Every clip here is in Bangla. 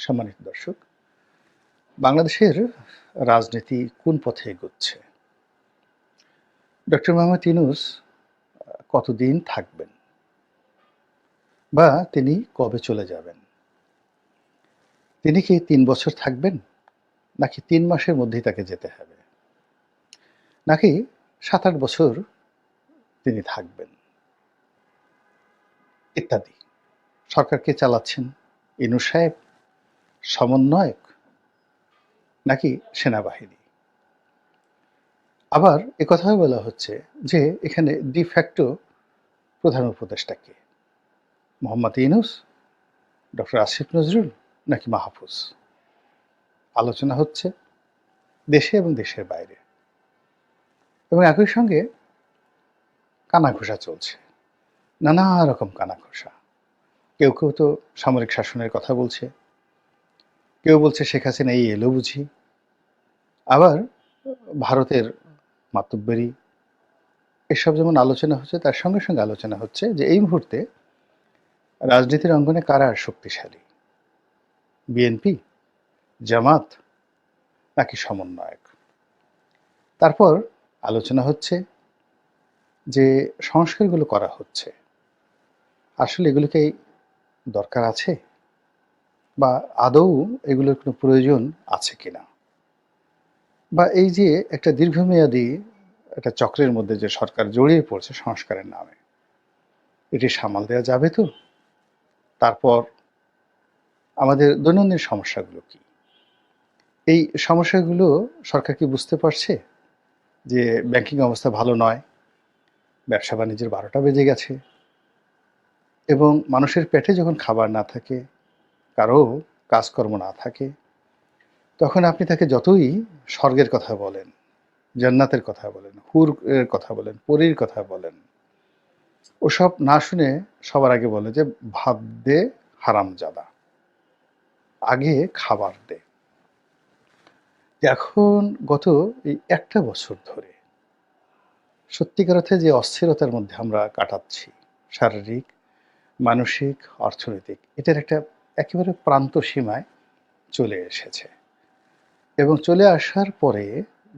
সম্মানিত দর্শক, বাংলাদেশের রাজনীতি কোন পথে এগোচ্ছে? ডক্টর মোহাম্মদ ইউনূস কতদিন থাকবেন? বা তিনি কবে চলে যাবেন? তিনি কি ৩ বছর থাকবেন? নাকি ৩ মাসের মধ্যেই তাকে যেতে হবে? নাকি ৭-৮ বছর তিনি থাকবেন? ইত্যাদি। সরকার কে চালাচ্ছেন? ইউনূস সাহেব, সমন্বয়ক নাকি সেনাবাহিনী? আবার একথাও বলা হচ্ছে যে এখানে de facto প্রধান উপদেষ্টা কে? মোহাম্মদ ইউনূস, ডক্টর আসিফ নজরুল নাকি মাহফুজ? আলোচনা হচ্ছে দেশে এবং দেশের বাইরে, এবং একই সঙ্গে কানাঘুষা চলছে, নানা রকম কানাঘুষা। কেউ কেউ তো সামরিক শাসনের কথা বলছে, কেউ বলছে শেখ হাসিনা এই এলো বুঝি, আবার ভারতের মাতব্বরি, এসব যেমন আলোচনা হচ্ছে তার সঙ্গে সঙ্গে আলোচনা হচ্ছে যে এই মুহূর্তে রাজনীতির অঙ্গনে কারা শক্তিশালী, বিএনপি, জামাত নাকি সমন্বয়ক? তারপর আলোচনা হচ্ছে যে সংস্কারগুলো করা হচ্ছে, আসলে এগুলো কি দরকার আছে, বা আদৌ এগুলোর কোনো প্রয়োজন আছে কিনা, বা এই যে একটা দীর্ঘমেয়াদী একটা চক্রের মধ্যে যে সরকার জড়িয়ে পড়ছে সংস্কারের নামে, এটি সামাল দেওয়া যাবে তো? তারপর আমাদের দৈনন্দিন সমস্যাগুলো কি? এই সমস্যাগুলো সরকার কি বুঝতে পারছে যে ব্যাংকিং অবস্থা ভালো নয়, ব্যবসা বাণিজ্যের ১২টা বেজে গেছে, এবং মানুষের পেটে যখন খাবার না থাকে, কারো কাজকর্ম না থাকে, তখন আপনি তাকে যতই স্বর্গের কথা বলেন, জান্নাতের কথা বলেন, হুর এর কথা বলেন, পরীর কথা বলেন, ওসব না শুনে সবার আগে বলে যে ভাত দে হারামজাদা, আগে খাবার দে। এখন গত এই একটা বছর ধরে সত্যিকার অর্থে যে অস্থিরতার মধ্যে আমরা কাটাচ্ছি, শারীরিক, মানসিক, অর্থনৈতিক, এটার একটা একেবারে প্রান্ত সীমায় চলে এসেছে। এবং চলে আসার পরে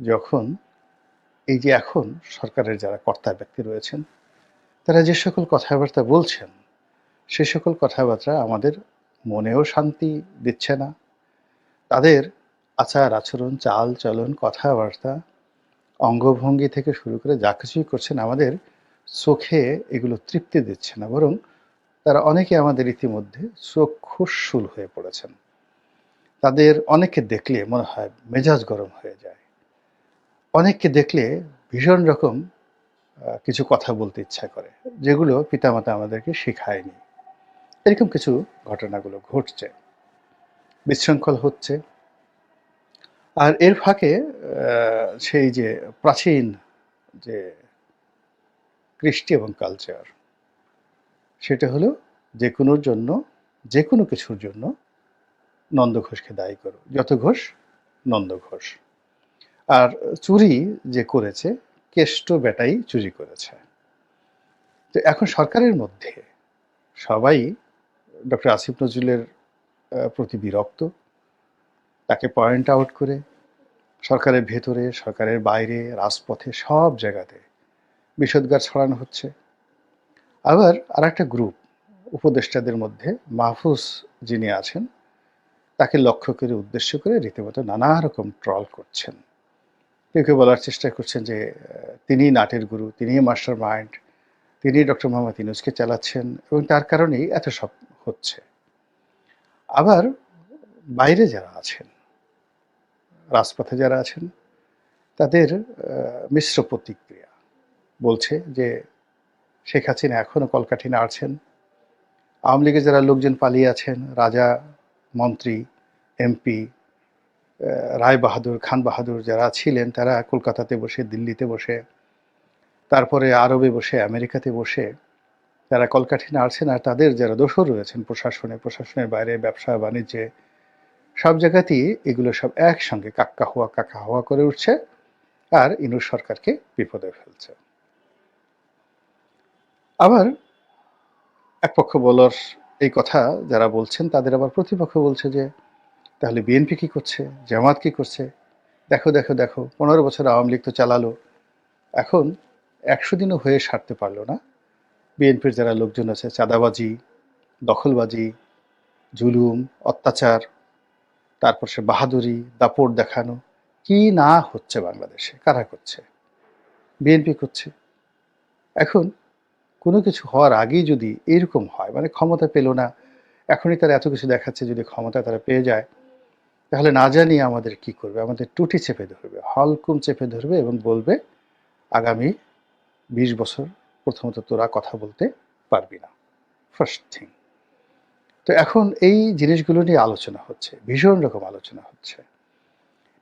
যখন এই যে এখন সরকারের যারা কর্তা ব্যক্তি রয়েছেন, তারা যে সকল কথাবার্তা বলছেন, সে সকল কথাবার্তা আমাদের মনেও শান্তি দিচ্ছে না। তাদের আচার আচরণ, চাল চলন, কথাবার্তা, অঙ্গভঙ্গি থেকে শুরু করে যা কিছুই করছেন, আমাদের চোখে এগুলো তৃপ্তি দিচ্ছে না, বরং তারা অনেকে আমাদের ইতিমধ্যে চক্ষুশূল হয়ে পড়েছেন। তাদের অনেককে দেখলে মনে হয় মেজাজ গরম হয়ে যায়, অনেককে দেখলে ভীষণ রকম কিছু কথা বলতে ইচ্ছা করে, যেগুলো পিতামাতা আমাদেরকে শেখায়নি। এরকম কিছু ঘটনাগুলো ঘটছে, বিশৃঙ্খল হচ্ছে। আর এর ফাঁকে সেই যে প্রাচীন যে কৃষ্টি এবং কালচার, সেটা হলো যে কোনোর জন্য, যে কোনো কিছুর জন্য নন্দ ঘোষকে দায়ী করো, যত ঘোষ নন্দ ঘোষ। আর চুরি যে করেছে, কেষ্ট বেটাই চুরি করেছে। তো এখন সরকারের মধ্যে সবাই ডক্টর আসিফ নজরুলের প্রতি বিরক্ত, তাকে পয়েন্ট আউট করে সরকারের ভেতরে, সরকারের বাইরে, রাজপথে, সব জায়গাতে বিষোদ্গার ছড়ানো হচ্ছে। আবার আর একটা গ্রুপ উপদেষ্টাদের মধ্যে মাহফুজ যিনি আছেন, তাকে লক্ষ্য করে, উদ্দেশ্য করে রীতিমতো নানা রকম ট্রল করছেন। কেউ কেউ বলার চেষ্টা করছেন যে তিনিই নাটের গুরু, তিনিই মাস্টার মাইন্ড, তিনি ডক্টর মোহাম্মদ ইউনূসকে চালাচ্ছেন এবং তার কারণেই এত সব হচ্ছে। আবার বাইরে যারা আছেন, রাজপথে যারা আছেন, তাদের মিশ্র প্রতিক্রিয়া। বলছে যে শেখ হাসিনা এখনো কলকাঠি নাড়ছেন, আওয়ামী লীগের যারা লোকজন পালিয়ে আছেন, রাজা, মন্ত্রী, এমপি, রায় বাহাদুর, খান বাহাদুর যারা ছিলেন, তারা কলকাতাতে বসে, দিল্লিতে বসে, তারপরে আরবে বসে, আমেরিকাতে বসে তারা কলকাঠি নাড়ছেন। আর তাদের যারা দোসর রয়েছেন প্রশাসনে, প্রশাসনের বাইরে, ব্যবসা বাণিজ্যে, সব জায়গাতেই এগুলো সব একসঙ্গে কাকা হাওয়া করে উঠছে, আর ইউনূস সরকারকে বিপদে ফেলছে। আবার এক পক্ষ বলার এই কথা যারা বলছেন, তাদের আবার প্রতিপক্ষ বলছে যে তাহলে বিএনপি কী করছে, জামাত কী করছে? দেখো দেখো দেখো, 15 বছর আওয়ামী লীগ তো চালালো, এখন 100 দিনও হয়ে সারতে পারলো না। বিএনপির যারা লোকজন আছে, চাঁদাবাজি, দখলবাজি, জুলুম, অত্যাচার, তারপর সে বাহাদুরি, দাপট দেখানো, কি না হচ্ছে বাংলাদেশে, কারা করছে? বিএনপি করছে। এখন কোনো কিছু হওয়ার আগেই যদি এরকম হয়, মানে ক্ষমতা পেল না, এখনই তারা এত কিছু দেখাচ্ছে, যদি ক্ষমতা তারা পেয়ে যায়, তাহলে না জানি আমাদের কি করবে, আমাদের টুটি চেপে ধরবে, হলকুম চেপে ধরবে এবং বলবে আগামী 20 বছর প্রথমত তোরা কথা বলতে পারবি না, ফার্স্ট থিং। তো এখন এই জিনিসগুলো নিয়ে আলোচনা হচ্ছে, ভীষণ রকম আলোচনা হচ্ছে।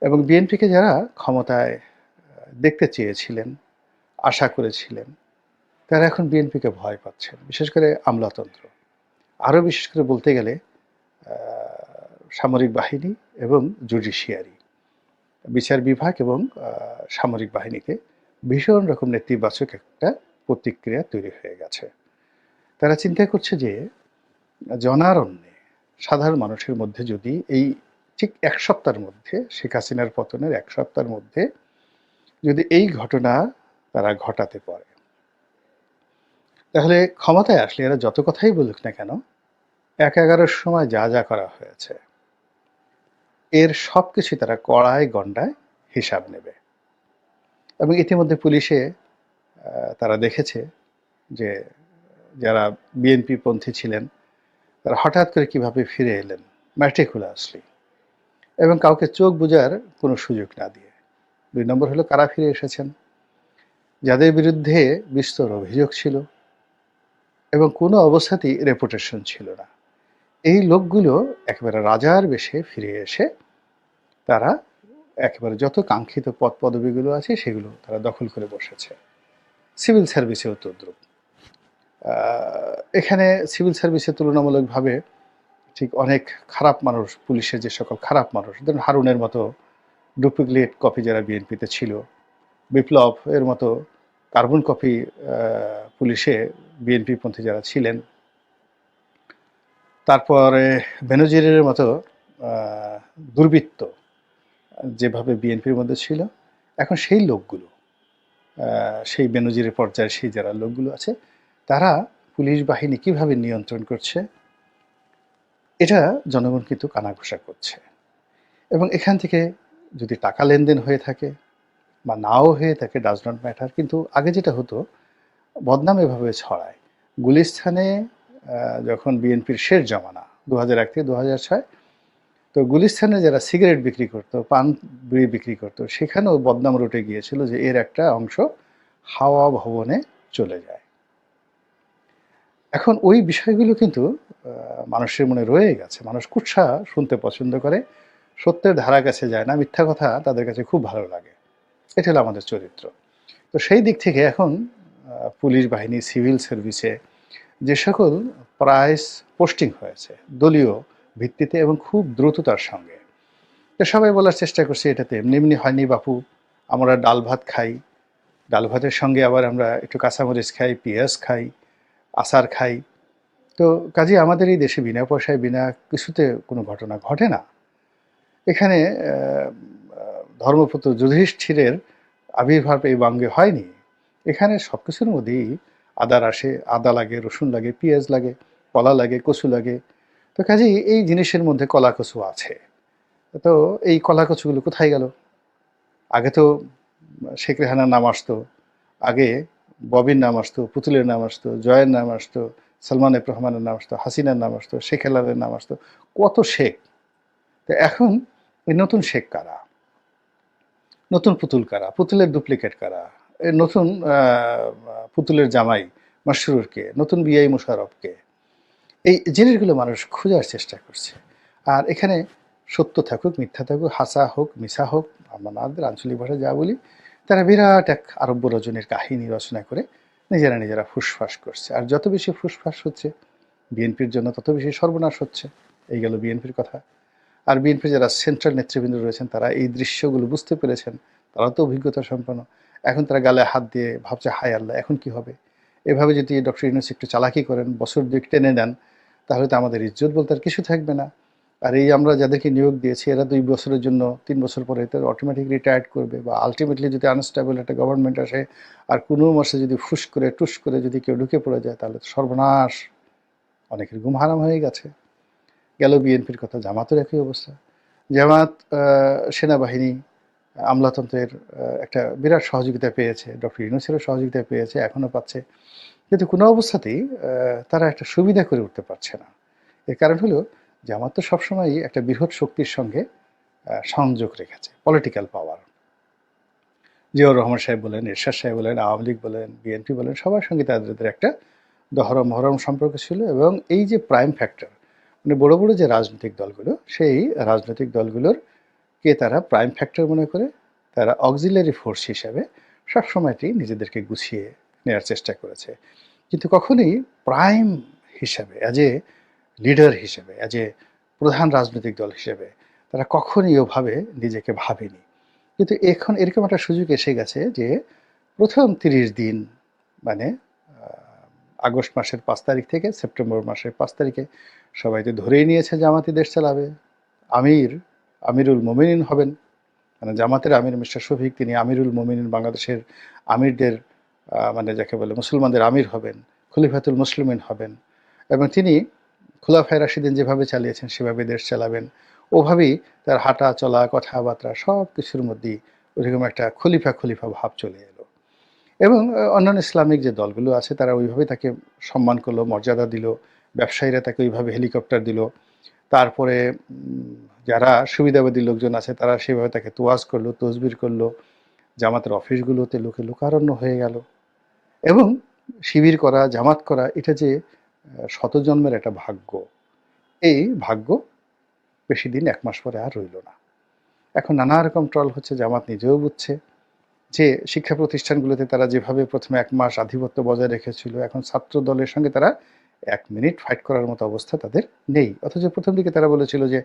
এবং বিএনপিকে যারা ক্ষমতায় দেখতে চেয়েছিলেন, আশা করেছিলেন, তারা এখন বিএনপিকে ভয় পাচ্ছেন, বিশেষ করে আমলাতন্ত্র। আরও বিশেষ করে বলতে গেলে সামরিক বাহিনী এবং জুডিশিয়ারি, বিচার বিভাগ এবং সামরিক বাহিনীতে ভীষণ রকম নেতিবাচক একটা প্রতিক্রিয়া তৈরি হয়ে গেছে। তারা চিন্তা করছে যে জনারণ্যে সাধারণ মানুষের মধ্যে যদি এই ঠিক 1 সপ্তাহের মধ্যে, শেখ হাসিনার পতনের 1 সপ্তাহের মধ্যে যদি এই ঘটনা তারা ঘটাতে পারে, তাহলে ক্ষমতায় আসলে এরা যত কথাই বলুক না কেন, 1/11 সময় যা যা করা হয়েছে এর সব কিছু তারা কড়ায় গণ্ডায় হিসাব নেবে। এবং ইতিমধ্যে পুলিশে তারা দেখেছে যে যারা বিএনপি পন্থী ছিলেন তারা হঠাৎ করে কিভাবে ফিরে এলেন ম্যাটিকুলাসলি, এবং কাউকে চোখ বোঝার কোনো সুযোগ না দিয়ে। 2 নম্বর হলো কারা ফিরে এসেছেন, যাদের বিরুদ্ধে বিস্তর অভিযোগ ছিল এবং কোনো অবস্থাতেই রেপুটেশন ছিল না, এই লোকগুলো একেবারে রাজার বেশে ফিরে এসে তারা একেবারে যত কাঙ্ক্ষিত পদ পদবিগুলো আছে সেগুলো তারা দখল করে বসেছে। সিভিল সার্ভিসেও তদ্রুপ। এখানে সিভিল সার্ভিসে তুলনামূলকভাবে ঠিক অনেক খারাপ মানুষ, পুলিশের যে সকল খারাপ মানুষ, ধরুন হারুনের মতো ডুপ্লিকেট কপি যারা বিএনপিতে ছিল, বিপ্লব এর মতো কার্বন কপি পুলিশে বিএনপি পন্থী যারা ছিলেন, তারপরে বেনজিরের মতো দুর্বৃত্ত যেভাবে বিএনপির মধ্যে ছিল, এখন সেই লোকগুলো, সেই বেনজিরের পর্যায়ে সেই যারা লোকগুলো আছে, তারা পুলিশ বাহিনী কিভাবে নিয়ন্ত্রণ করছে এটা জনগণ কিন্তু কানাঘুষা করছে। এবং এখান থেকে যদি টাকা লেনদেন হয়ে থাকে বা নাও হয়ে থাকে, ডাজ নট ম্যাটার, কিন্তু আগে যেটা হতো বদনাম এভাবে ছড়ায়। গুলিস্তানে যখন বিএনপির শেষ জমানা 2001 থেকে 2006, তো গুলিস্তানে যারা সিগারেট বিক্রি করতো, পান বিড়ি বিক্রি করতো, সেখানেও বদনাম রটে গিয়েছিল যে এর একটা অংশ হাওয়া ভবনে চলে যায়। এখন ওই বিষয়গুলো কিন্তু মানুষের মনে রয়ে গেছে। মানুষ কুৎসা শুনতে পছন্দ করে, সত্যের ধারা কাছে যায় না, মিথ্যা কথা তাদের কাছে খুব ভালো লাগে। এটা হলো আমাদের চরিত্র। তো সেই দিক থেকে এখন পুলিশ বাহিনী, সিভিল সার্ভিসে যে সকল প্রাইস পোস্টিং হয়েছে দলীয় ভিত্তিতে এবং খুব দ্রুততার সঙ্গে, তো সবাই বলার চেষ্টা করছে এটাতে এমনি এমনি হয়নি বাপু, আমরা ডাল ভাত খাই, ডাল ভাতের সঙ্গে আবার আমরা একটু কাঁচামরিচ খাই, পেঁয়াজ খাই, আচার খাই। তো কাজেই আমাদের এই দেশে বিনা পয়সায় বিনা কিছুতে কোনো ঘটনা ঘটে না। এখানে ধর্মপুত্র যুধিষ্ঠিরের আবির্ভাব এই বঙ্গে হয়নি। এখানে সব কিছুর মধ্যেই আদা আসে, আদা লাগে, রসুন লাগে, পেঁয়াজ লাগে, কলা লাগে, কচু লাগে। তো কাজেই এই জিনিসের মধ্যে কলা কচু আছে। তো এই কলা কচুগুলো কোথায় গেল? আগে তো শেখ রেহানার নাম আসতো, আগে ববির নাম আসতো, পুতুলের নাম আসতো, জয়ের নাম আসতো, সালমান এফ রহমানের নাম আসতো, হাসিনার নাম আসতো, শেখ হেলালের নাম আসতো, কত শেখ। তো এখন এই নতুন শেখ কারা, নতুন পুতুল কারা, পুতুলের ডুপ্লিকেট কারা, এই নতুন পুতুলের জামাই মাসরুরকে, নতুন বিআই মুশারফকে, এই জিনিসগুলো মানুষ খোঁজার চেষ্টা করছে। আর এখানে সত্য থাকুক মিথ্যা থাকুক, হাসা হোক মিশা হোক, আমাদের আঞ্চলিক ভাষায় যা বলি, তারা বিরাট এক আরব্য রজনীর কাহিনী রচনা করে নিজেরা নিজেরা ফুসফাস করছে। আর যত বেশি ফুসফাস হচ্ছে বিএনপির জন্য তত বেশি সর্বনাশ হচ্ছে। এই গেল বিএনপির কথা। আর বিএনপির যারা সেন্ট্রাল নেতৃবৃন্দ রয়েছেন তারা এই দৃশ্যগুলো বুঝতে পেরেছেন, তারা তো অভিজ্ঞতা সম্পন্ন। এখন তারা গালে হাত দিয়ে ভাবছে হায় আল্লাহ এখন কি হবে। এভাবে যদি ডক্টর ইউনূস একটু চালাকি করেন, বছর 2 টেনে নেন, তাহলে তো আমাদের ইজ্জত বলতে আর কিছু থাকবে না। আর এই আমরা যাদেরকে নিয়োগ দিয়েছি এরা 2 বছরের জন্য 3 বছর পরে তো অটোমেটিক রিটায়ার্ড করবে, বা আল্টিমেটলি যদি আনস্টেবল একটা গভর্নমেন্ট আসে আর কোনো মাসে যদি ফুস করে টুস করে যদি কেউ ঢুকে পড়ে যায় তাহলে তো সর্বনাশ, অনেকের ঘুম হারাম হয়ে গেছে। গেল বিএনপির কথা, জামাতের একই অবস্থা। জামাত সেনাবাহিনী আমলাতন্ত্রের একটা বিরাট সহযোগিতা পেয়েছে, ডক্টর ইউনূসেরও সহযোগিতা পেয়েছে, এখনও পাচ্ছে, কিন্তু কোনো অবস্থাতেই তারা একটা সুবিধা করে উঠতে পারছে না। এর কারণ হলো জামাত তো সবসময়ই একটা বৃহৎ শক্তির সঙ্গে সংযোগ রেখেছে, পলিটিক্যাল পাওয়ার। জিয়াউর রহমান সাহেব বলেন, এরশাদ সাহেব বলেন, আওয়ামী লীগ বলেন, বিএনপি বলেন, সবার সঙ্গে তাদের একটা দহরম মহরম সম্পর্ক ছিল। এবং এই যে প্রাইম ফ্যাক্টর, মানে বড় বড় যে রাজনৈতিক দলগুলো, সেই রাজনৈতিক দলগুলোর কে তারা প্রাইম ফ্যাক্টর মনে করে তারা অক্সিলারি ফোর্স হিসাবে সবসময়টি নিজেদেরকে গুছিয়ে নেওয়ার চেষ্টা করেছে, কিন্তু কখনোই প্রাইম হিসাবে, অ্যাজ এ লিডার হিসেবে, অ্যাজ এ প্রধান রাজনৈতিক দল হিসেবে তারা কখনোই ওভাবে নিজেকে ভাবেনি। কিন্তু এখন এরকম একটা সুযোগ এসে গেছে যে প্রথম 30 দিন, মানে আগস্ট মাসের 5 তারিখ থেকে সেপ্টেম্বর মাসের 5 তারিখে সবাই তো ধরেই নিয়েছে জামাতি দেশ চালাবে, আমিরুল মোমিনিন হবেন, মানে জামাতের আমির মিস্টার শফিক, তিনি আমিরুল মোমিনিন, বাংলাদেশের আমিরদের মানে যাকে বলে মুসলমানদের আমির হবেন, খলিফাতুল মুসলিমিন হবেন, এবং তিনি খোলাফায়ে রাশিদিন যেভাবে চালিয়েছেন সেভাবে দেশ চালাবেন। ওভাবেই তার হাঁটা চলা কথাবার্তা সব কিছুর মধ্যেই ওইরকম একটা খলিফা খলিফা ভাব চলে এলো। এবং অন্যান্য ইসলামিক যে দলগুলো আছে তারা ওইভাবে তাকে সম্মান করলো, মর্যাদা দিল, ব্যবসায়ীরা তাকে ওইভাবে হেলিকপ্টার দিল। তারপরে যারা সুবিধাবাদী লোকজন আছে তারা সেভাবে তাকে তোয়াজ করলো, তসবির করলো। জামাতের অফিসগুলোতে লোকে লোকারণ্য হয়ে গেল। এবং শিবির করা, জামাত করা, এটা যে শত জন্মের একটা ভাগ্য, এই ভাগ্য বেশি দিন 1 মাস পরে আর রইল না। এখন নানা রকম ট্রল হচ্ছে, জামাত নিজেও বুঝছে যে শিক্ষা প্রতিষ্ঠানগুলোতে তারা যেভাবে প্রথমে 1 মাস আধিপত্য বজায় রেখেছিল, এখন ছাত্র দলের সঙ্গে তারা 1 মিনিট ফাইট করার মতো অবস্থা তাদের নেই। অথচ প্রথম দিকে তারা বলেছিল যে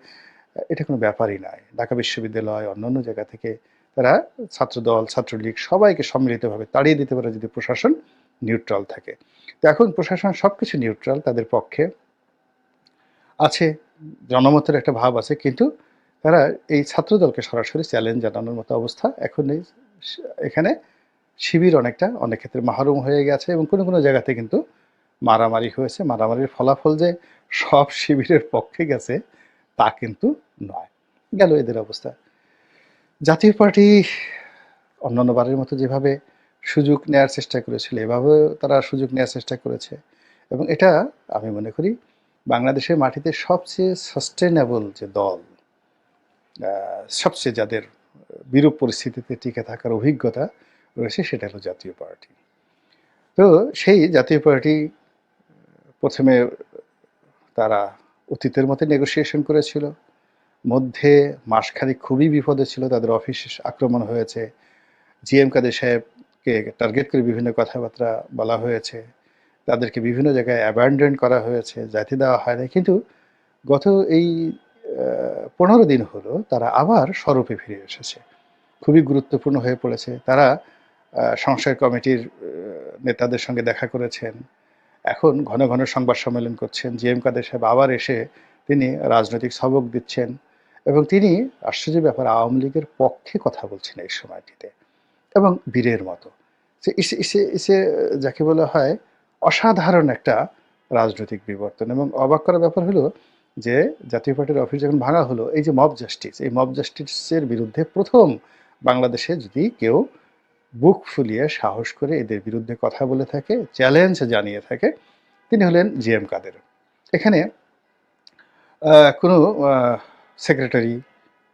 এটা কোনো ব্যাপারই নয়। ঢাকা বিশ্ববিদ্যালয়, অন্যান্য জায়গা থেকে তারা ছাত্রদল, ছাত্রলীগ সবাইকে সম্মিলিতভাবে তাড়িয়ে দিতে পারে যদি প্রশাসন নিউট্রাল থাকে। তো এখন প্রশাসন সবকিছু নিউট্রাল, তাদের পক্ষে আছে, জনমতের একটা ভাব আছে, কিন্তু তারা এই ছাত্রদলকে সরাসরি চ্যালেঞ্জ জানানোর মতো অবস্থা এখন নেই। এখানে শিবির অনেক ক্ষেত্রে মাহরুম হয়ে গেছে, এবং কোনো কোনো জায়গাতে কিন্তু মারামারি হয়েছে। মারামারির ফলাফল যে সব শিবিরের পক্ষে গেছে তা কিন্তু নয়। গেল এদের অবস্থা। জাতীয় পার্টি অন্যান্য বারের মতো যেভাবে সুযোগ নেয়ার চেষ্টা করেছিল এভাবেও তারা সুযোগ নেয়ার চেষ্টা করেছে, এবং এটা আমি মনে করি বাংলাদেশের মাটিতে সবচেয়ে সাস্টেনেবল যে দল, সবচেয়ে যাদের বিরূপ পরিস্থিতিতে টিকে থাকার অভিজ্ঞতা রয়েছে, সেটা হলো জাতীয় পার্টি। তো সেই জাতীয় পার্টি প্রথমে তারা অতীতের মতো নেগোসিয়েশন করেছিল, মধ্যে মাসখানেক খুবই বিপদে ছিল, তাদের অফিস আক্রমণ হয়েছে, জিএম কাদের সাহেবকে টার্গেট করে বিভিন্ন কথাবার্তা বলা হয়েছে, তাদেরকে বিভিন্ন জায়গায় অ্যাবান্ডন করা হয়েছে, যাইতে দেওয়া হয় না। কিন্তু গত এই 15 দিন হলো তারা আবার স্বরূপে ফিরে এসেছে, খুবই গুরুত্বপূর্ণ হয়ে পড়েছে। তারা সংস্কার কমিটির নেতাদের সঙ্গে দেখা করেছেন, এখন ঘন ঘন সংবাদ সম্মেলন করছেন। জিএম কাদের সাহেব আবার এসে তিনি রাজনৈতিক সবক দিচ্ছেন, এবং তিনি আশ্চর্য ব্যাপার আওয়ামী লীগের পক্ষে কথা বলছেন এই সময়টিতে, এবং বীরের মতো। যে ইসে যাকে বলা হয় অসাধারণ একটা রাজনৈতিক বিবর্তন। এবং অবাক করার ব্যাপার হলো যে জাতীয় পার্টির অফিস যখন ভাঙা হলো, এই যে মব জাস্টিস, এই মব জাস্টিসের বিরুদ্ধে প্রথম বাংলাদেশে যদি কেউ বুক ফুলিয়ে সাহস করে এদের বিরুদ্ধে কথা বলে থাকে, চ্যালেঞ্জ জানিয়ে থাকে, তিনি হলেন জিএম কাদের। এখানে কোনো সেক্রেটারি,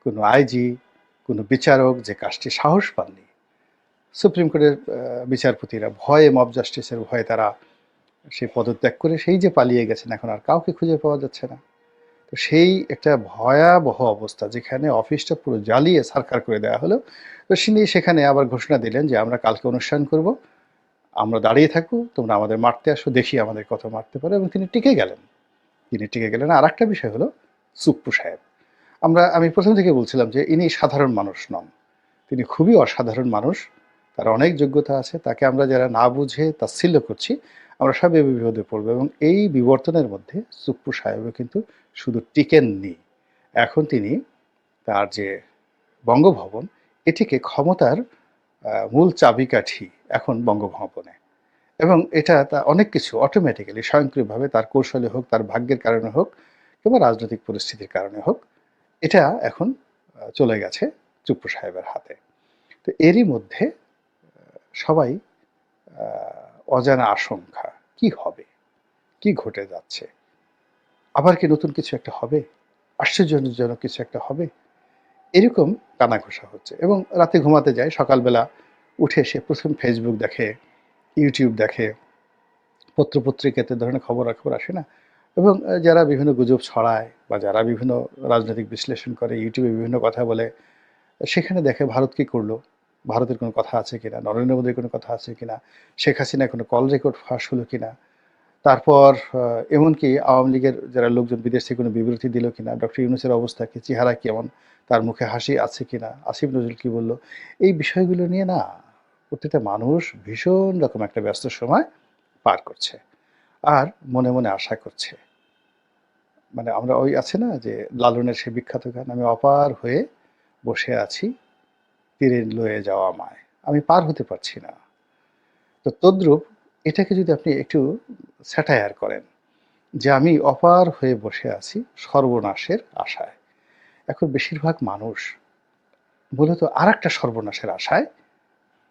কোনো আইজি, কোনো বিচারক যে কাজটি সাহস পাননি, সুপ্রিম কোর্টের বিচারপতিরা ভয়ে, মব জাস্টিসের ভয়ে তারা সে পদত্যাগ করে সেই যে পালিয়ে গেছেন, এখন আর কাউকে খুঁজে পাওয়া যাচ্ছে না। তো সেই একটা ভয়াবহ অবস্থা, যেখানে অফিসটা পুরো জ্বালিয়ে ছারখার করে দেওয়া হলো। তো তিনি সেখানে আবার ঘোষণা দিলেন যে আমরা কালকে অনুষ্ঠান করব, আমরা দাঁড়িয়ে থাকবো, তোমরা আমাদের মারতে আসো, দেখি আমাদের কত মারতে পারে। এবং তিনি টিকে গেলেন। আর একটা বিষয় হলো সুপ্পু সাহেব। আমি প্রথম থেকে বলছিলাম যে ইনি সাধারণ মানুষ নন, তিনি খুবই অসাধারণ মানুষ, তার অনেক যোগ্যতা আছে। তাকে আমরা যারা না বুঝে তাচ্ছিল্য করছি, আমরা সব বিপদে পড়বো। এবং এই বিবর্তনের মধ্যে সুপ্পু সাহেবও কিন্তু শুধু টিকেননি, এখন তিনি তার যে বঙ্গভবন, এটিকে ক্ষমতার মূল চাবিকাঠি এখন বঙ্গভবনে। এবং এটা অনেক কিছু অটোমেটিক্যালি স্বয়ংক্রিয়ভাবে তার কৌশলে হোক, তার ভাগ্যের কারণে হোক কিংবা রাজনৈতিক পরিস্থিতির কারণে হোক, এটা এখন চলে গেছে চুপ্পু সাহেবের হাতে। তো এরই মধ্যে সবাই অজানা আশঙ্কা, কি হবে? কি ঘটে যাচ্ছে? আবার কি নতুন কিছু একটা হবে? আশ্চর্যজনক কিছু একটা হবে? এরকম কানাঘুষা হচ্ছে এবং রাতে ঘুমাতে যায়, সকালবেলা উঠে সে ১ম Facebook দেখে, YouTube দেখে, পত্র-পত্রিকাতে ধরনের খবরাখবর আসে না? এবং যারা বিভিন্ন গুজব ছড়ায় বা যারা বিভিন্ন রাজনৈতিক বিশ্লেষণ করে, YouTube এ বিভিন্ন কথা বলে, সেখানে দেখে ভারত কি করলো? ভারতের কোনো কথা আছে কিনা? নরেন্দ্র মোদীর কোনো কথা আছে কিনা? শেখ হাসিনার কোনো কল রেকর্ড ফাঁস হলো কিনা? তারপর এমনকি আওয়ামী লীগের যারা লোকজন বিদেশ থেকে কোনো বিবৃতি দিল কিনা? ডক্টর ইউনূসের অবস্থা কি? চেহারা কেমন? তার মুখে হাসি আছে কিনা? আসিফ নজরুল কি বলল? এই বিষয়গুলো নিয়ে না প্রত্যেকটা মানুষ ভীষণ রকম একটা ব্যস্ত সময় পার করছে। আর মনে, মনে আশা করছে। মানে আমরা ওই আছে না যে লালনের সেই বিখ্যাত গান, "আমি অপার হয়ে বসে আছি তীরে লয়ে যাওয়া আমায়। আমি পার হতে পারছি না।" তো তদ্রূপ এটাকে যদি আপনি একটু স্যাটায়ার করেন যে আমি অপার হয়ে বসে আছি সর্বনাশের আশায়। এখন বেশিরভাগ মানুষ মূলত আরেকটা সর্বনাশের আশায়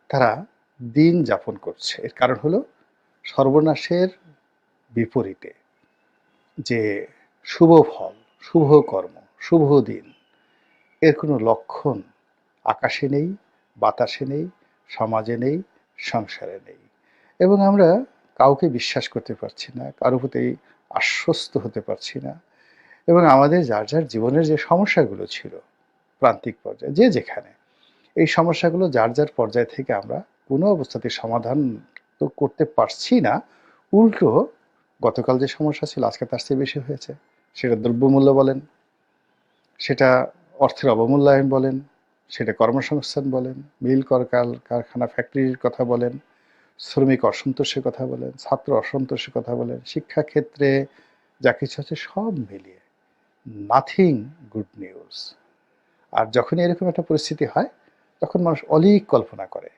তারা দিন যাপন করছে। এর কারণ হলো সর্বনাশের বিপরীতে যে শুভ ফল, শুভ কর্ম, শুভ দিন, এর কোনো লক্ষণ আকাশে নেই, বাতাসে নেই, সমাজে নেই, সংসারে নেই। এবং আমরা কাউকে বিশ্বাস করতে পারছি না, কারো প্রতি আশ্বস্ত হতে পারছি না। এবং আমাদের যার, যার জীবনের যে সমস্যাগুলো ছিল প্রান্তিক পর্যায়ে যে যেখানে, এই সমস্যাগুলো যার, যার পর্যায় থেকে আমরা কোনো অবস্থাতেই সমাধান তো করতে পারছি না। উল্টো গতকাল যে সমস্যা ছিল আজকে তার চেয়ে বেশি হয়েছে। সেটা দ্রব্যমূল্য বলেন, সেটা অর্থের অবমূল্যায়ন বলেন, সেটা কর্মসংস্থান বলেন, মিল কারখানা ফ্যাক্টরির কথা বলেন, শ্রমিক অসন্তোষের কথা বলেন, ছাত্র অসন্তোষের কথা বলেন, শিক্ষাক্ষেত্রে যা কিছু আছে সব মিলিয়ে নাথিং গুড নিউজ। আর যখনই এরকম একটা পরিস্থিতি হয় তখন মানুষ অলীক কল্পনা করে